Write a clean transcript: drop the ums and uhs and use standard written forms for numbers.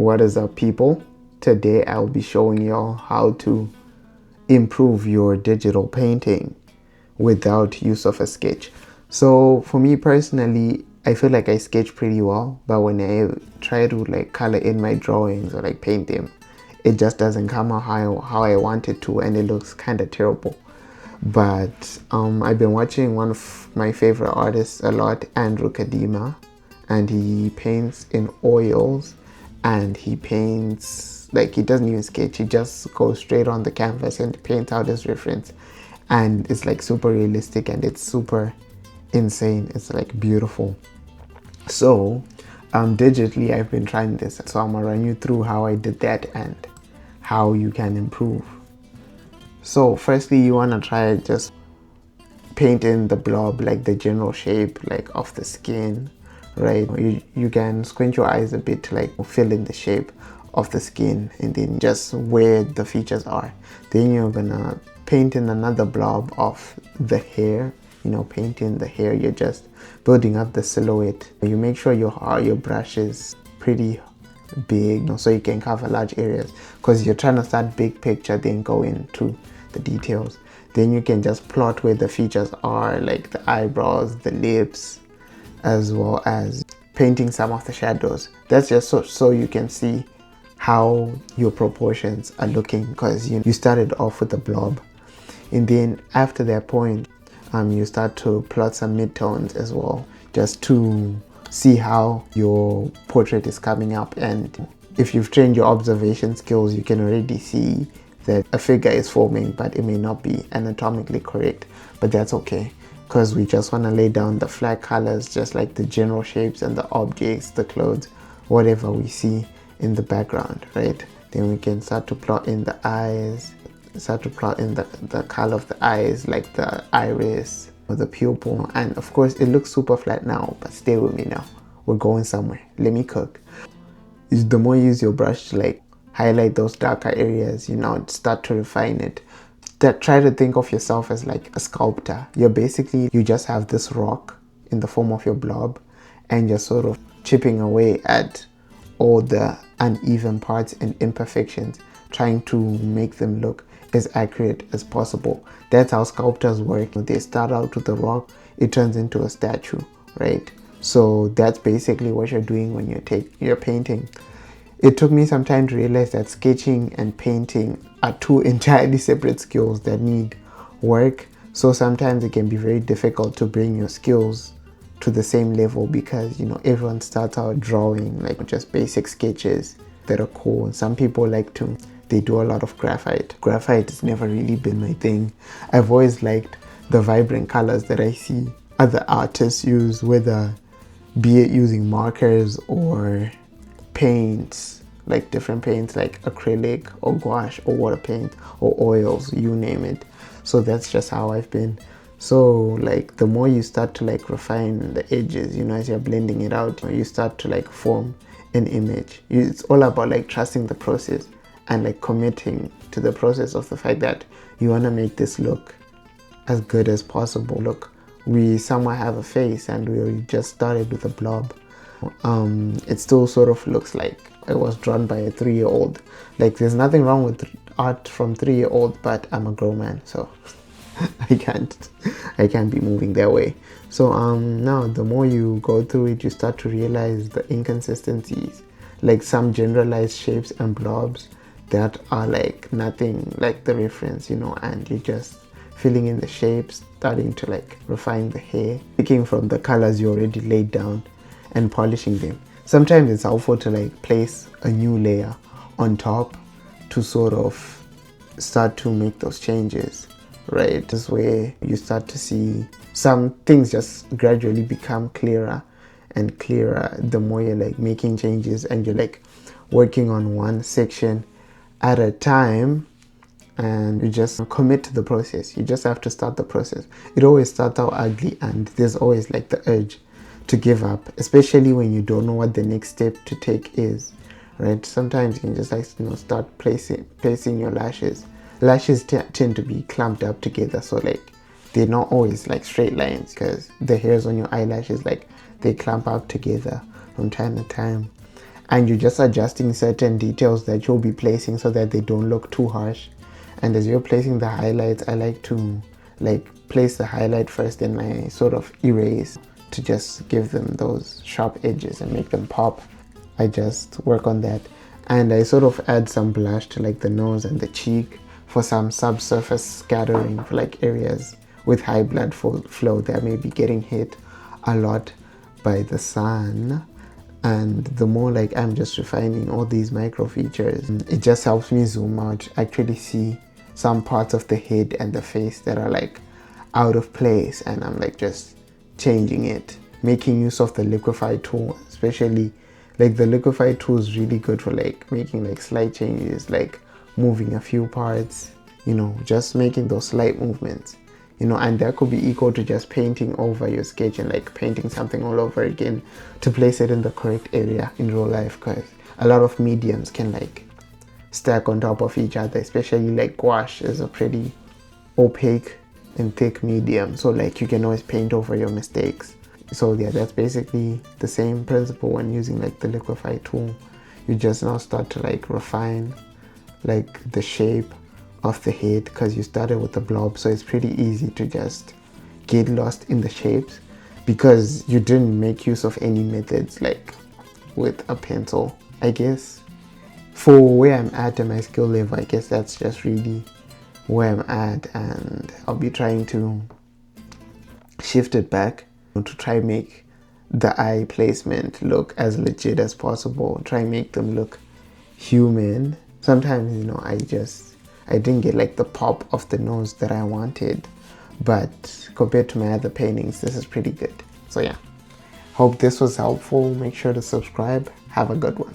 What is up, people? Today I'll be showing y'all how to improve your digital painting without use of a sketch. So for me personally, I feel like I sketch pretty well, but when I try to like color in my drawings or like paint them, it just doesn't come out how I want it to, and it looks kind of terrible. But I've been watching one of my favorite artists a lot, Andrew Kadima, and he paints in oils, and he paints like he doesn't even sketch, he just goes straight on the canvas and paints out his reference, and it's like super realistic and it's super insane. It's like beautiful. So digitally I've been trying this, so I'm gonna run you through how I did that and how you can improve. So firstly, you want to try just paint in the blob, like the general shape like of the skin, right? You can squint your eyes a bit to like fill in the shape of the skin, and then just where the features are. Then you're gonna paint in another blob of the hair. Paint in the hair. You're just building up the silhouette. You make sure your brush is pretty big so you can cover large areas, because you're trying to start big picture then go into the details. Then you can just plot where the features are, like the eyebrows, the lips, as well as painting some of the shadows. That's just so you can see how your proportions are looking, because you started off with a blob, and then after that point you start to plot some midtones as well, just to see how your portrait is coming up. And if you've trained your observation skills, you can already see that a figure is forming, but it may not be anatomically correct, but that's okay, because we just want to lay down the flat colors, just like the general shapes and the objects, the clothes, whatever we see in the background, right? Then we can start to plot in the eyes, start to plot in the color of the eyes, like the iris or the pupil. And of course it looks super flat now, but stay with me now, we're going somewhere. Let me cook. The more you use your brush to like highlight those darker areas, start to refine it. Try to think of yourself as like a sculptor. You just have this rock in the form of your blob, and you're sort of chipping away at all the uneven parts and imperfections, trying to make them look as accurate as possible. That's how sculptors work. They start out with a rock, it turns into a statue, right? So that's basically what you're doing when you're painting. It took me some time to realize that sketching and painting are two entirely separate skills that need work. So sometimes it can be very difficult to bring your skills to the same level, because everyone starts out drawing like just basic sketches that are cool, and some people they do a lot of graphite. Graphite has never really been my thing. I've always liked the vibrant colors that I see other artists use, whether be it using markers or paints, like different paints like acrylic or gouache or water paint or oils, you name it. So that's just how I've been. So like the more you start to like refine the edges, as you're blending it out, you start to like form an image. It's all about like trusting the process and like committing to the process of the fact that you want to make this look as good as possible. Look, we somewhat have a face, and we just started with a blob. It still sort of looks like it was drawn by a 3-year-old. Like there's nothing wrong with art from 3-year-old, but I'm a grown man, so I can't be moving that way. So now the more you go through it, you start to realize the inconsistencies, like some generalized shapes and blobs that are like nothing like the reference, and you're just filling in the shapes, starting to like refine the hair, picking from the colors you already laid down and polishing them. Sometimes it's helpful to like place a new layer on top to sort of start to make those changes, right? This way you start to see some things just gradually become clearer and clearer the more you're like making changes, and you're like working on one section at a time, and you just commit to the process. You just have to start the process. It always starts out ugly, and there's always like the urge to give up, especially when you don't know what the next step to take is, right? Sometimes you can just like start placing your lashes. Lashes tend to be clumped up together, so like they're not always like straight lines, because the hairs on your eyelashes, like they clump up together from time to time. and you're just adjusting certain details that you'll be placing so that they don't look too harsh. And as you're placing the highlights, I like to place the highlight first, then I sort of erase to just give them those sharp edges and make them pop. I just work on that, and I sort of add some blush to like the nose and the cheek for some subsurface scattering for like areas with high blood flow that may be getting hit a lot by the sun. And the more like I'm just refining all these micro features, it just helps me zoom out, actually see some parts of the head and the face that are like out of place, and I'm like just changing it, making use of the liquify tool. Especially like the liquify tool is really good for like making like slight changes, like moving a few parts, you know, just making those slight movements, you know. And that could be equal to just painting over your sketch and like painting something all over again to place it in the correct area in real life, because a lot of mediums can like stack on top of each other, especially like gouache is a pretty opaque and thick medium, so like you can always paint over your mistakes. So yeah, that's basically the same principle when using like the liquify tool. You just now start to like refine like the shape of the head, because you started with the blob, so it's pretty easy to just get lost in the shapes because you didn't make use of any methods like with a pencil. I guess for where I'm at in my skill level, I guess that's just really where I'm at, and I'll be trying to shift it back to try make the eye placement look as legit as possible, try make them look human. Sometimes, you know, I didn't get like the pop of the nose that I wanted, but compared to my other paintings, this is pretty good. So yeah, hope this was helpful. Make sure to subscribe. Have a good one.